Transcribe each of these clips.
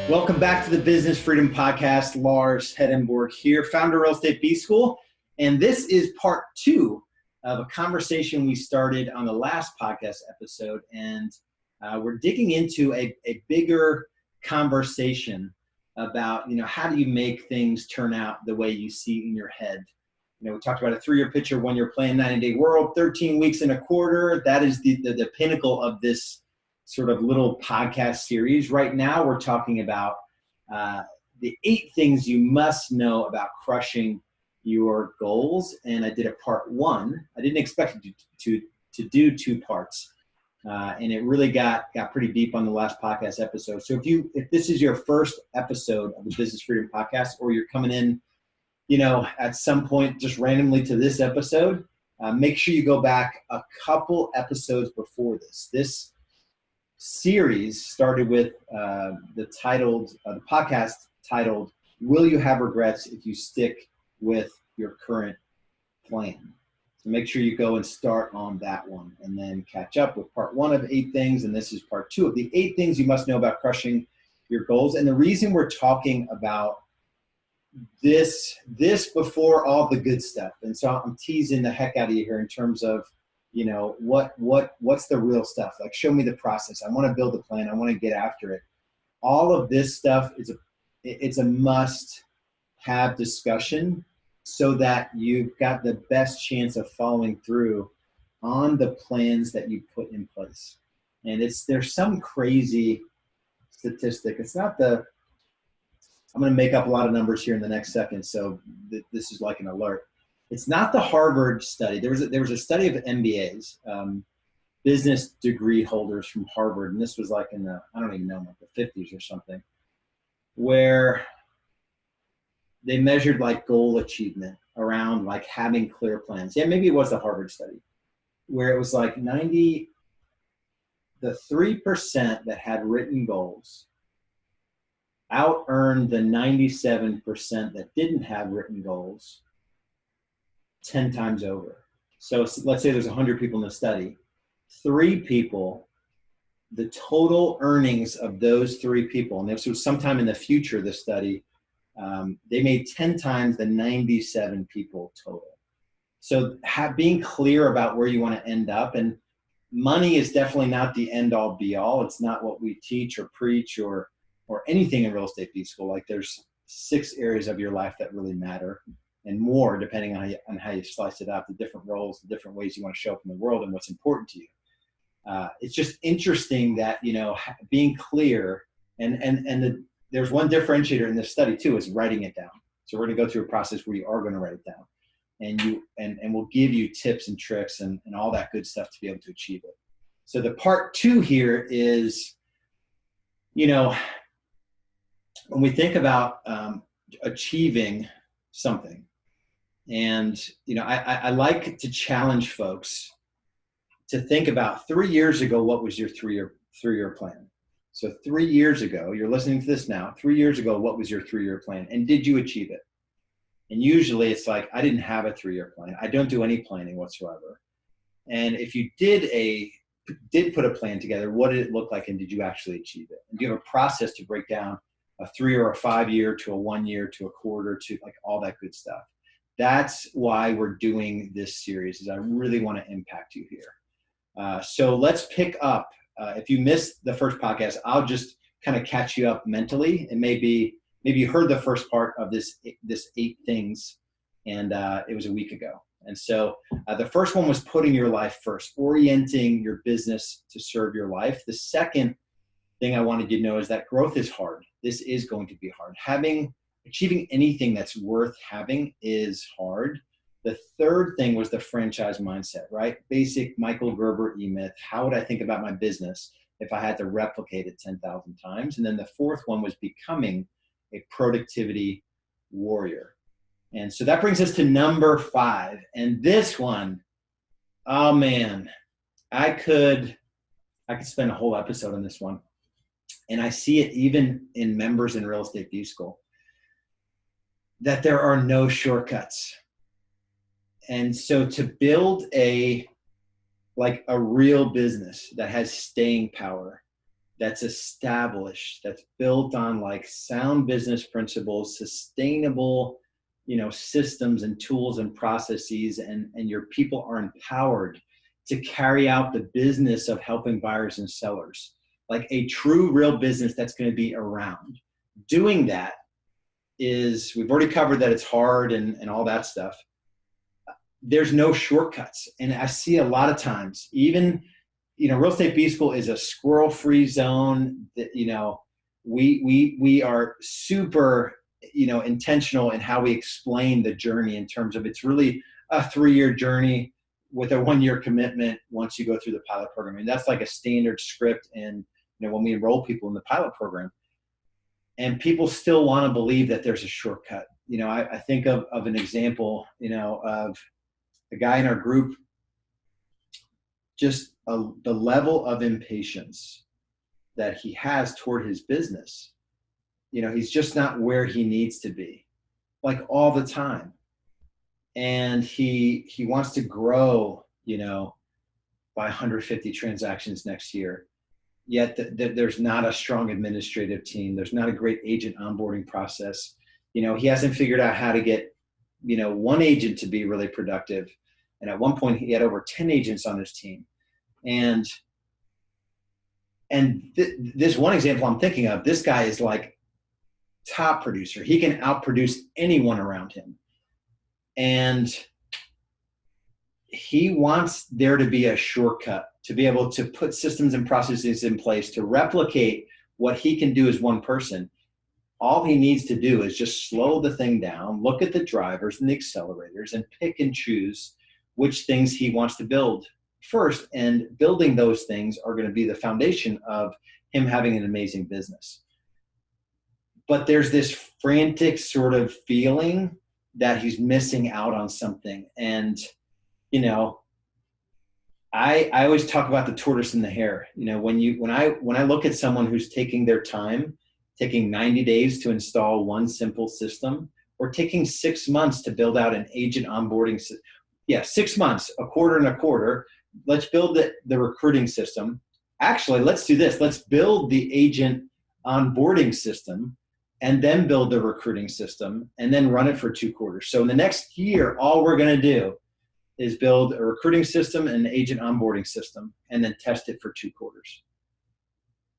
Welcome back to the Business Freedom Podcast. Lars Hedenborg here, founder of Real Estate B School. And this is part 2 of a conversation we started on the last podcast episode. And we're digging into a bigger conversation about, how do you make things turn out the way you see in your head? We talked about a 3-year picture, 1-year plan, 90-day world, 13 weeks in a quarter. That is the pinnacle of this sort of little podcast series. Right now, we're talking about the 8 things you must know about crushing your goals. And I did a part 1. I didn't expect to do 2 parts. And it really got pretty deep on the last podcast episode. So if this is your first episode of the Business Freedom Podcast, or you're coming in, at some point just randomly to this episode, make sure you go back a couple episodes before this. This series started with the podcast titled, Will You Have Regrets If You Stick with Your Current Plan? So make sure you go and start on that one and then catch up with part 1 of 8 things. And this is part 2 of the 8 things you must know about crushing your goals. And the reason we're talking about this before all the good stuff. And so I'm teasing the heck out of you here in terms of, what's the real stuff? Like, show me the process. I want to build a plan. I want to get after it. All of this stuff it's a must have discussion so that you've got the best chance of following through on the plans that you put in place. And there's some crazy statistic. It's not I'm going to make up a lot of numbers here in the next second. So this is like an alert. It's not the Harvard study. There was a study of MBAs, business degree holders from Harvard, and this was like in the 50s or something, where they measured like goal achievement around like having clear plans. Yeah, maybe it was the Harvard study, where it was like the 3% that had written goals out-earned the 97% that didn't have written goals 10 times over. So let's say there's 100 people in the study. 3 people, the total earnings of those 3 people, and this was sometime in the future, the study, they made 10 times the 97 people total. So being clear about where you want to end up, and money is definitely not the end all be all. It's not what we teach or preach or anything in Real Estate B School. Like, there's 6 areas of your life that really matter, and more depending on how you slice it up, the different roles, the different ways you want to show up in the world and what's important to you. It's just interesting that, being clear there's one differentiator in this study too, is writing it down. So we're going to go through a process where you are going to write it down, and we'll give you tips and tricks and all that good stuff to be able to achieve it. So the part 2 here is, when we think about achieving something, and I like to challenge folks to think about 3 years ago, what was your 3-year plan? So 3 years ago, you're listening to this now, 3 years ago, what was your 3-year plan? And did you achieve it? And usually it's like, I didn't have a 3-year plan. I don't do any planning whatsoever. And if you did put a plan together, what did it look like, and did you actually achieve it? And do you have a process to break down a 3 or a 5 year to a 1 year to a quarter to like all that good stuff? That's why we're doing this series, is I really want to impact you here. So let's pick up. If you missed the first podcast, I'll just kind of catch you up mentally. And maybe you heard the first part of this 8 things, and it was a week ago. And so the first one was putting your life first, orienting your business to serve your life. The second thing I wanted you to know is that growth is hard. This is going to be hard. Achieving anything that's worth having is hard. The third thing was the franchise mindset, right? Basic Michael Gerber E-Myth. How would I think about my business if I had to replicate it 10,000 times? And then the fourth one was becoming a productivity warrior. And so that brings us to number 5. And this one, oh man, I could spend a whole episode on this one. And I see it even in members in Real Estate B School, that there are no shortcuts. And so to build a real business that has staying power, that's established, that's built on like sound business principles, sustainable, systems and tools and processes, and your people are empowered to carry out the business of helping buyers and sellers, like a true real business that's going to be around. Doing that is, we've already covered that it's hard and all that stuff. There's no shortcuts. And I see a lot of times, even, Real Estate B School is a squirrel-free zone that, we are super, intentional in how we explain the journey, in terms of it's really a 3-year journey with a 1-year commitment once you go through the pilot program. And that's like a standard script. And, when we enroll people in the pilot program, and people still want to believe that there's a shortcut. I think of an example, of a guy in our group, just the level of impatience that he has toward his business. He's just not where he needs to be, like all the time. And he wants to grow, by 150 transactions next year. Yet there's not a strong administrative team. There's not a great agent onboarding process. He hasn't figured out how to get, one agent to be really productive. And at one point he had over 10 agents on his team. And this one example I'm thinking of, this guy is like top producer. He can outproduce anyone around him. And he wants there to be a shortcut, to be able to put systems and processes in place to replicate what he can do as one person. All he needs to do is just slow the thing down, look at the drivers and the accelerators, and pick and choose which things he wants to build first. And building those things are going to be the foundation of him having an amazing business. But there's this frantic sort of feeling that he's missing out on something. And, I always talk about the tortoise and the hare. When I look at someone who's taking their time, taking 90 days to install one simple system, or taking 6 months to build out an agent onboarding system. Yeah, 6 months, a quarter and a quarter. Let's build the recruiting system. Actually, let's do this. Let's build the agent onboarding system, and then build the recruiting system, and then run it for 2 quarters. So in the next year, all we're going to do is build a recruiting system and an agent onboarding system, and then test it for 2 quarters.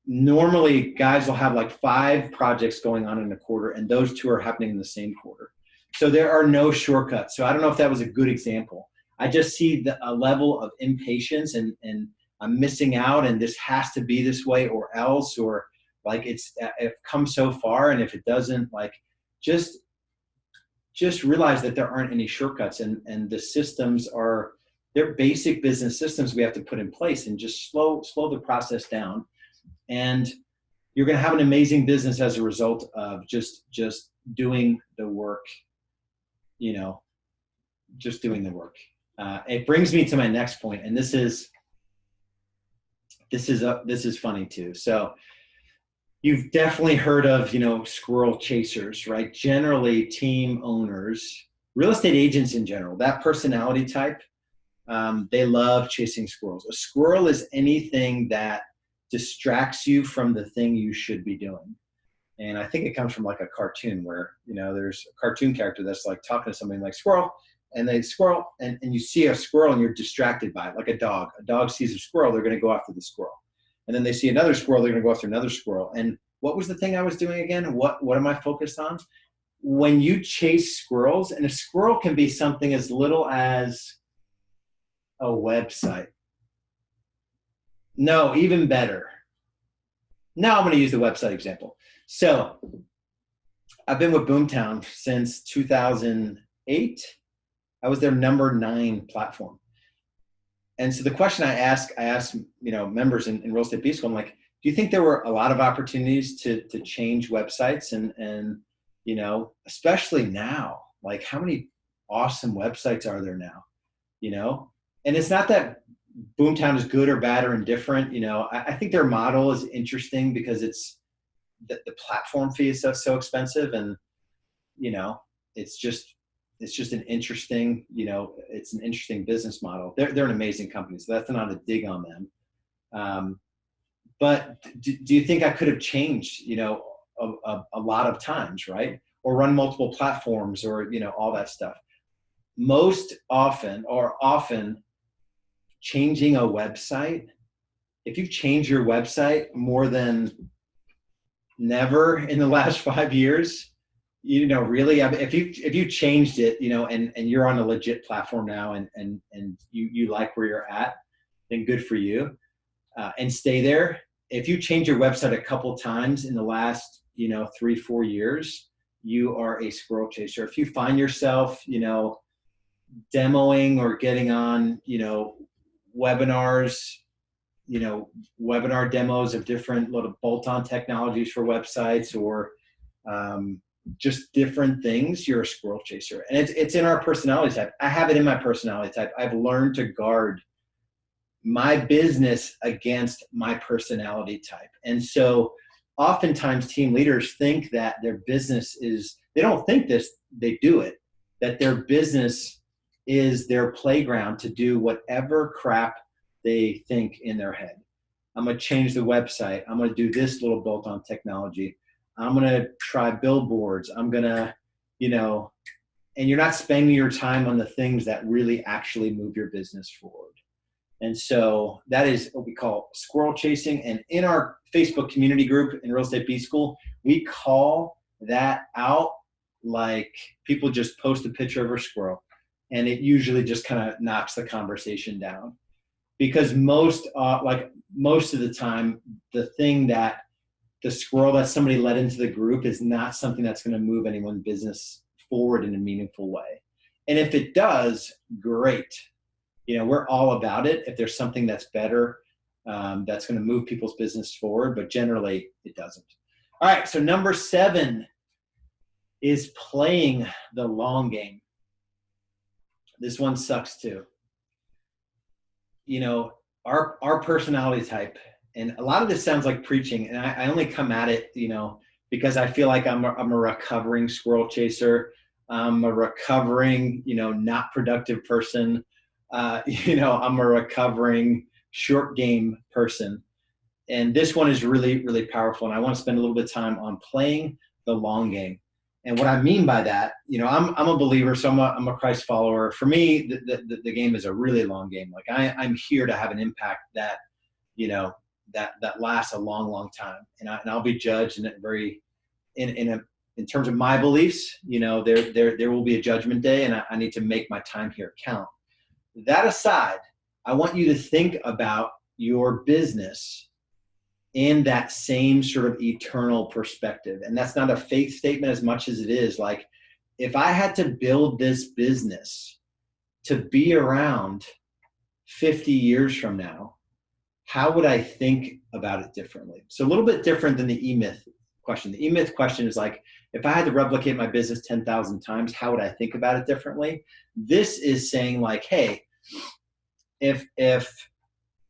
Normally, guys will have like 5 projects going on in a quarter, and those 2 are happening in the same quarter. So there are no shortcuts. So I don't know if that was a good example. I just see a level of impatience, and I'm missing out, and this has to be this way or else, or like it's come so far, and if it doesn't, like just realize that there aren't any shortcuts, and the systems they're basic business systems we have to put in place, and just slow the process down. And you're going to have an amazing business as a result of just doing the work, just doing the work. It brings me to my next point, and this is funny too. So you've definitely heard of, squirrel chasers, right? Generally, team owners, real estate agents in general, that personality type, they love chasing squirrels. A squirrel is anything that distracts you from the thing you should be doing. And I think it comes from like a cartoon where, there's a cartoon character that's like talking to somebody like squirrel, and they squirrel, and you see a squirrel and you're distracted by it, like a dog. A dog sees a squirrel, they're going to go after the squirrel. And then they see another squirrel, they're going to go after another squirrel. And what was the thing I was doing again? What am I focused on? When you chase squirrels, and a squirrel can be something as little as a website. No, even better. Now I'm going to use the website example. So I've been with Boomtown since 2008. I was their number 9 platform. And so the question I asked, members in Real Estate B School, I'm like, do you think there were a lot of opportunities to change websites? And especially now, like how many awesome websites are there now? And it's not that Boomtown is good or bad or indifferent. I think their model is interesting because it's the platform fee is so expensive, and it's just an interesting, it's an interesting business model. They're an amazing company, so that's not a dig on them. but do you think I could have changed, a lot of times, right? Or run multiple platforms, or, all that stuff. Most often, changing a website, if you've changed your website more than never in the last 5 years, really, if you changed it, and you're on a legit platform now, and you like where you're at, then good for you, and stay there. If you change your website a couple times in the last, 3-4 years, you are a squirrel chaser. If you find yourself, demoing or getting on, webinars, webinar demos of different little bolt-on technologies for websites, or just different things, you're a squirrel chaser. And it's in our personality type. I have it in my personality type. I've learned to guard my business against my personality type. And so oftentimes team leaders think that their business they don't think this, they do it, that their business is their playground to do whatever crap they think in their head. I'm going to change the website. I'm going to do this little bolt-on technology. I'm going to try billboards. I'm going to, and you're not spending your time on the things that really actually move your business forward. And so that is what we call squirrel chasing. And in our Facebook community group in Real Estate B School, we call that out like people just post a picture of a squirrel, and it usually just kind of knocks the conversation down. Because most of the time, the squirrel that somebody let into the group is not something that's going to move anyone's business forward in a meaningful way. And if it does, great. We're all about it. If there's something that's better, that's going to move people's business forward, but generally it doesn't. All right. So number 7 is playing the long game. This one sucks too. Our personality type, and a lot of this sounds like preaching, and I only come at it, because I feel like I'm a recovering squirrel chaser. I'm a recovering, not productive person. I'm a recovering short game person. And this one is really, really powerful. And I want to spend a little bit of time on playing the long game. And what I mean by that, I'm a believer, so I'm a Christ follower. For me, the game is a really long game. Like I'm here to have an impact that, that lasts a long, long time. And I'll be judged in terms of my beliefs. There will be a judgment day, and I need to make my time here count. That aside, I want you to think about your business in that same sort of eternal perspective. And that's not a faith statement as much as it is like, if I had to build this business to be around 50 years from now, how would I think about it differently? So a little bit different than the E-Myth question. The E-Myth question is like, if I had to replicate my business 10,000 times, how would I think about it differently? This is saying like, hey, if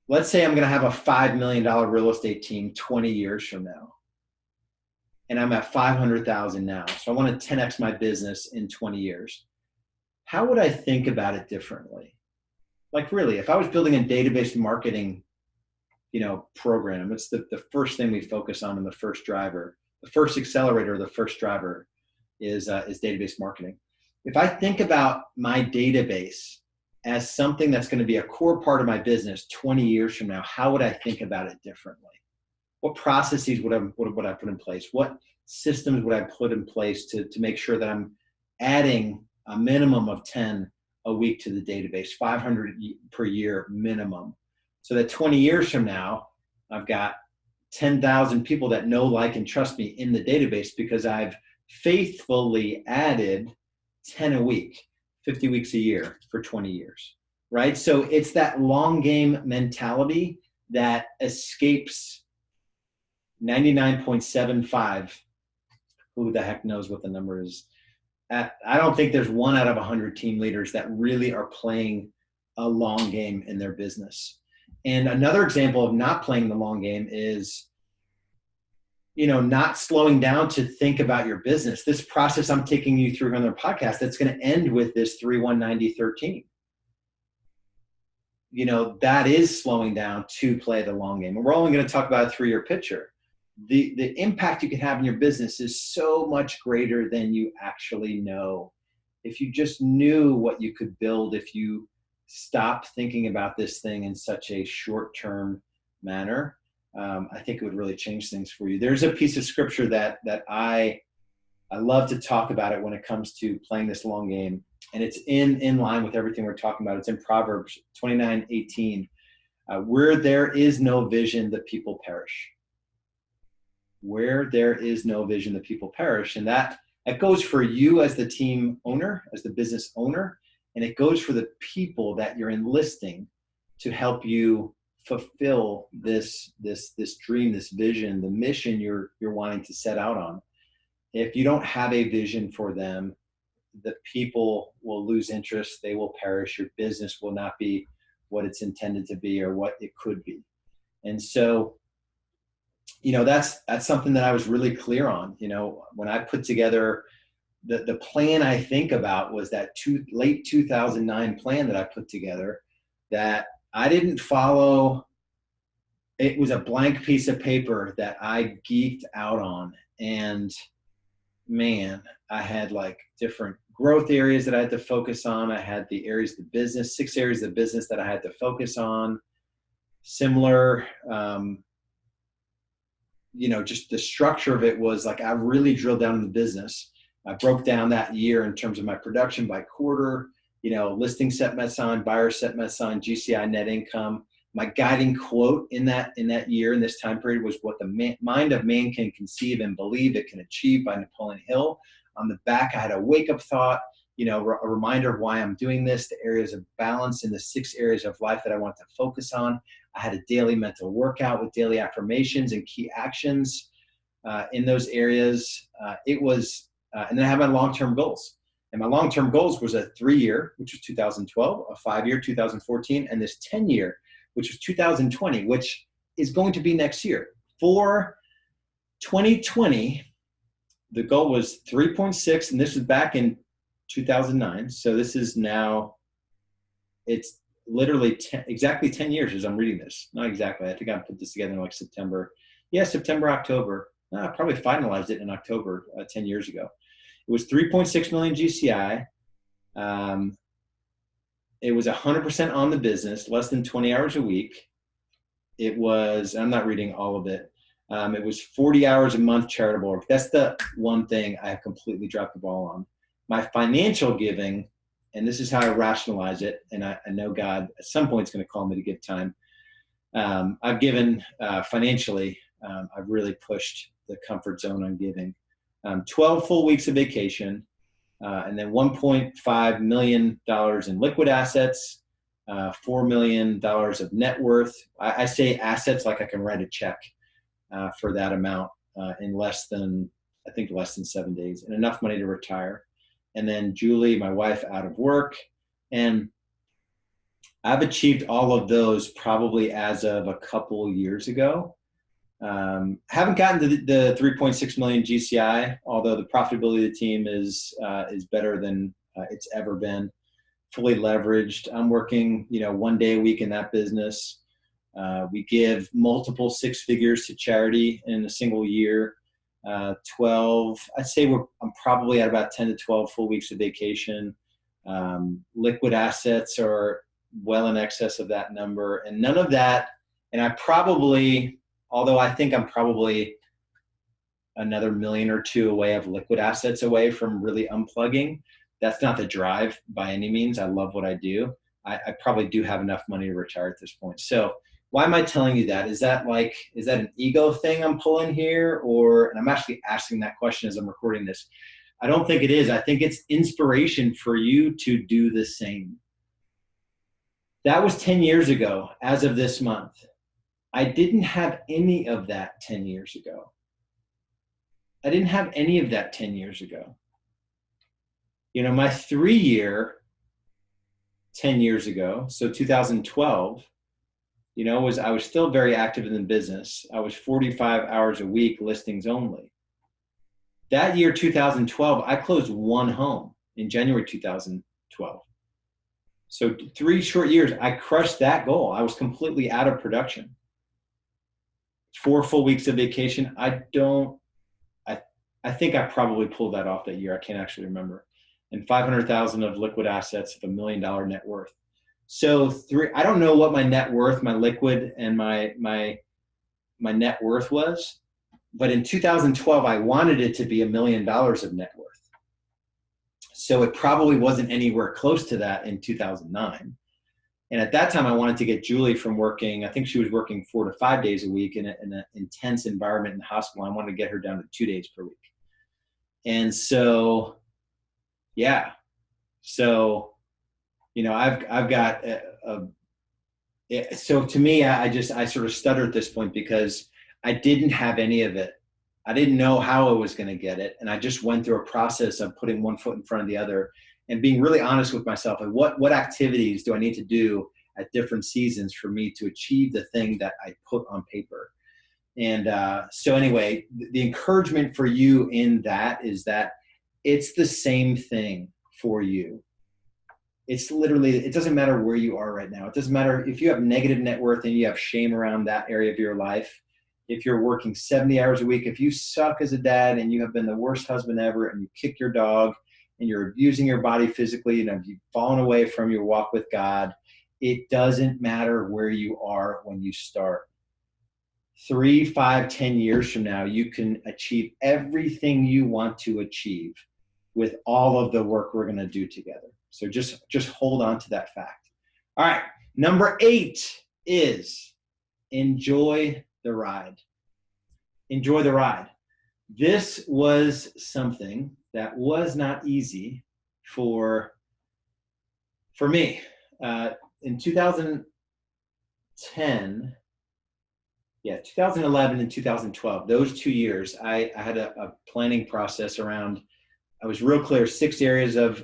let's say I'm going to have a $5 million real estate team 20 years from now, and I'm at 500,000 now. So I want to 10x my business in 20 years. How would I think about it differently? Like really, if I was building a database marketing, program, it's the first thing we focus on in the first driver. The first accelerator, the first driver is database marketing. If I think about my database as something that's going to be a core part of my business 20 years from now, how would I think about it differently? What processes would I put in place? What systems would I put in place to make sure that I'm adding a minimum of 10 a week to the database, 500 per year minimum, so that 20 years from now, I've got 10,000 people that know, like, and trust me in the database because I've faithfully added 10 a week, 50 weeks a year for 20 years, right? So it's that long game mentality that escapes 99.75. Who the heck knows what the number is? I don't think there's 1 out of 100 team leaders that really are playing a long game in their business. And another example of not playing the long game is, not slowing down to think about your business. This process I'm taking you through on their podcast, that's going to end with this 3-1-90-13. that is slowing down to play the long game. And we're only going to talk about a 3-year picture. The impact you can have in your business is so much greater than you actually know. If you just knew what you could build, if you stopped thinking about this thing in such a short-term manner, I think it would really change things for you. There's a piece of scripture that I love to talk about it when it comes to playing this long game. And it's in line with everything we're talking about. It's in Proverbs 29:18. Where there is no vision, the people perish. Where there is no vision, the people perish. And that goes for you as the team owner, as the business owner, and it goes for the people that you're enlisting to help you fulfill this dream, this vision, the mission you're wanting to set out on. If you don't have a vision for them, the people will lose interest, they will perish, your business will not be what it's intended to be or what it could be. And so, that's something that I was really clear on. When I put together the plan, I think about was that late 2009 plan that I put together that I didn't follow. It was a blank piece of paper that I geeked out on. And man, I had like different growth areas that I had to focus on. I had the areas of the business, 6 areas of the business that I had to focus on. Similar, just the structure of it was like, I really drilled down in the business. I broke down that year in terms of my production by quarter, listing set met sign, buyer set met sign, GCI net income. My guiding quote in that year, in this time period, was what the mind of man can conceive and believe it can achieve, by Napoleon Hill. On the back, I had a wake-up thought, a reminder of why I'm doing this, the areas of balance in the 6 areas of life that I want to focus on. I had a daily mental workout with daily affirmations and key actions in those areas. And then I had my long-term goals. And my long-term goals was a 3-year, which was 2012, a 5-year, 2014, and this 10-year, which was 2020, which is going to be next year. For 2020, the goal was 3.6, and this was back in 2009. So this is now, it's literally exactly 10 years as I'm reading this. Not exactly. I think I put this together in like September. Yeah, September, October. I probably finalized it in October 10 years ago. It was 3.6 million GCI. It was 100% on the business, less than 20 hours a week. It was, I'm not reading all of it. It was 40 hours a month charitable work. That's the one thing I have completely dropped the ball on. My financial giving, and this is how I rationalize it, and I know God at some point is going to call me to give time. I've given financially, I've really pushed the comfort zone on giving. 12 full weeks of vacation, and then $1.5 million in liquid assets, $4 million of net worth. I say assets like I can write a check for that amount in less than 7 days, and enough money to retire. And then Julie, my wife, out of work. And I've achieved all of those probably as of a couple years ago. Haven't gotten to the 3.6 million GCI, although the profitability of the team is better than it's ever been. Fully leveraged. I'm working, 1 day a week in that business. We give multiple 6 figures to charity in a single year. 12, I'd say I'm probably at about 10 to 12 full weeks of vacation. Liquid assets are well in excess of that number, and none of that. And I probably, although I think I'm probably another $1 million or $2 million away of liquid assets away from really unplugging. That's not the drive by any means. I love what I do. I probably do have enough money to retire at this point. So why am I telling you that? Is that an ego thing I'm pulling here? And I'm actually asking that question as I'm recording this. I don't think it is. I think it's inspiration for you to do the same. That was 10 years ago, as of this month. I didn't have any of that 10 years ago. I didn't have any of that 10 years ago. My 3-year 10 years ago, so 2012, I was still very active in the business. I was 45 hours a week, listings only. That year, 2012, I closed 1 home in January 2012. So 3 short years, I crushed that goal. I was completely out of production. 4 full weeks of vacation. I think I probably pulled that off that year. I can't actually remember. And 500,000 of liquid assets of $1 million net worth. So I don't know what my net worth, my liquid and my net worth was, but in 2012, I wanted it to be $1 million of net worth. So it probably wasn't anywhere close to that in 2009. And at that time, I wanted to get Julie from working, I think she was working 4 to 5 days a week in an intense environment in the hospital. I wanted to get her down to 2 days per week. And so, yeah. So, I've got so to me, I sort of stutter at this point because I didn't have any of it. I didn't know how I was going to get it. And I just went through a process of putting one foot in front of the other and being really honest with myself. And what activities do I need to do at different seasons for me to achieve the thing that I put on paper? And so anyway, the encouragement for you in that is that it's the same thing for you. It's literally, it doesn't matter where you are right now. It doesn't matter if you have negative net worth and you have shame around that area of your life. If you're working 70 hours a week, if you suck as a dad and you have been the worst husband ever and you kick your dog and you're abusing your body physically and you've fallen away from your walk with God, it doesn't matter where you are when you start. 3, 5, 10 years from now, you can achieve everything you want to achieve with all of the work we're going to do together. So just hold on to that fact. All right. Number 8 is enjoy the ride. Enjoy the ride. This was something that was not easy for me. In 2011 and 2012, those 2 years, I had a planning process around, I was real clear, 6 areas of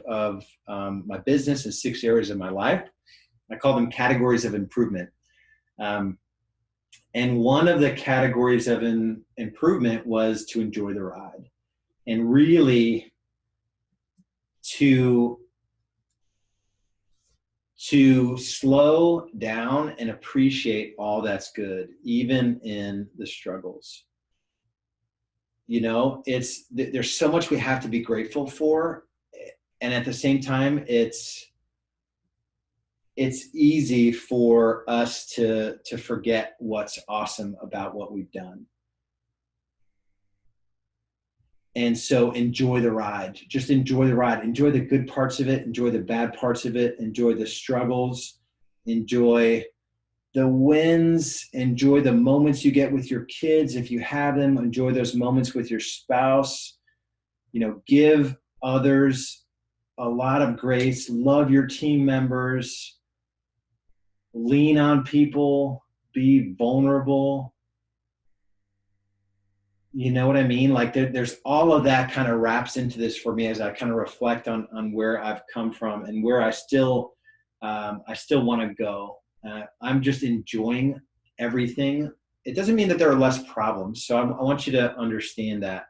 my business and 6 areas of my life. I call them categories of improvement. And one of the categories of improvement was to enjoy the ride and really to slow down and appreciate all that's good, even in the struggles. There's so much we have to be grateful for. And at the same time, it's easy for us to forget what's awesome about what we've done. And so enjoy the ride. Just enjoy the ride. Enjoy the good parts of it. Enjoy the bad parts of it. Enjoy the struggles. Enjoy the wins. Enjoy the moments you get with your kids if you have them. Enjoy those moments with your spouse. Give others a lot of grace. Love your team members. Lean on people, be vulnerable. You know what I mean? Like there's all of that kind of wraps into this for me as I kind of reflect on where I've come from and where I still want to go. I'm just enjoying everything. It doesn't mean that there are less problems. So I want you to understand that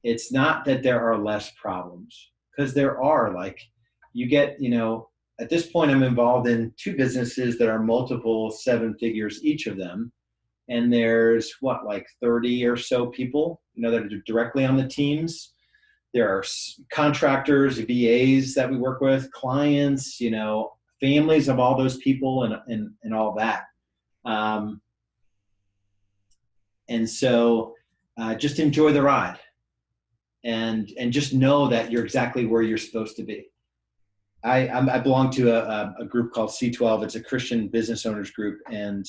it's not that there are less problems, because there are. Like you get, at this point, I'm involved in 2 businesses that are multiple 7 figures, each of them. And there's 30 or so people, that are directly on the teams. There are contractors, VAs that we work with, clients, families of all those people and all that. And so just enjoy the ride and just know that you're exactly where you're supposed to be. I belong to a group called C12. It's a Christian business owners group. And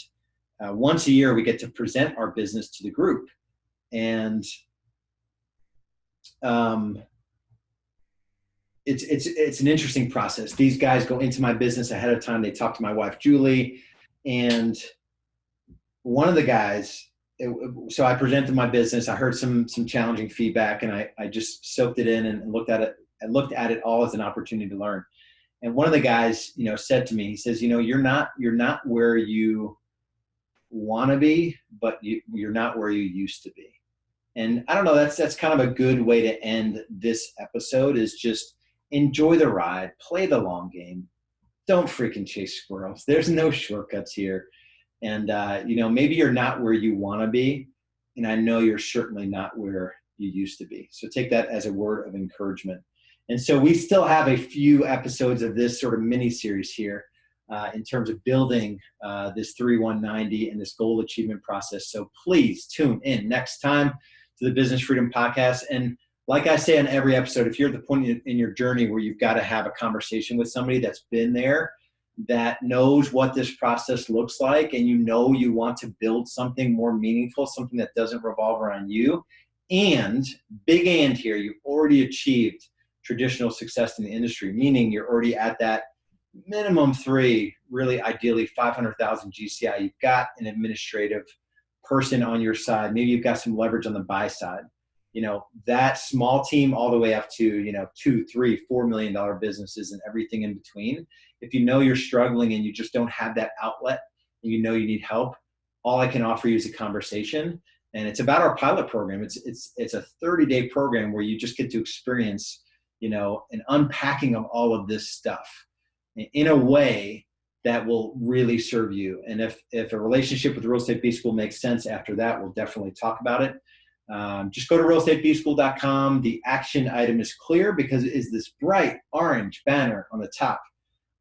once a year, we get to present our business to the group. And it's an interesting process. These guys go into my business ahead of time. They talk to my wife, Julie. And one of the guys, so I presented my business. I heard some challenging feedback, and I just soaked it in and looked at it. I looked at it all as an opportunity to learn. And one of the guys, said to me, he says, you're not where you want to be, but you're not where you used to be. And I don't know, that's kind of a good way to end this episode, is just enjoy the ride, play the long game, don't freaking chase squirrels. There's no shortcuts here. And, maybe you're not where you want to be. And I know you're certainly not where you used to be. So take that as a word of encouragement. And so we still have a few episodes of this sort of mini series here in terms of building this 3-1-90 and this goal achievement process. So please tune in next time to the Business Freedom Podcast. And like I say on every episode, if you're at the point in your journey where you've got to have a conversation with somebody that's been there, that knows what this process looks like, and you want to build something more meaningful, something that doesn't revolve around you, and big and here, you've already achieved traditional success in the industry, meaning you're already at that minimum 3, really ideally 500,000 GCI. You've got an administrative person on your side. Maybe you've got some leverage on the buy side. That small team all the way up to, $2, $3, $4 million businesses and everything in between. If you're struggling and you just don't have that outlet and you need help, all I can offer you is a conversation. And it's about our pilot program. It's a 30-day program where you just get to experience, an unpacking of all of this stuff in a way that will really serve you. And if a relationship with the Real Estate B School makes sense after that, we'll definitely talk about it. Just go to realestatebschool.com. The action item is clear because it is this bright orange banner on the top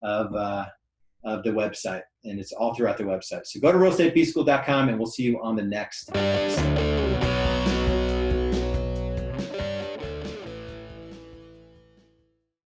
of the website, and it's all throughout the website. So go to realestatebschool.com, and we'll see you on the next episode.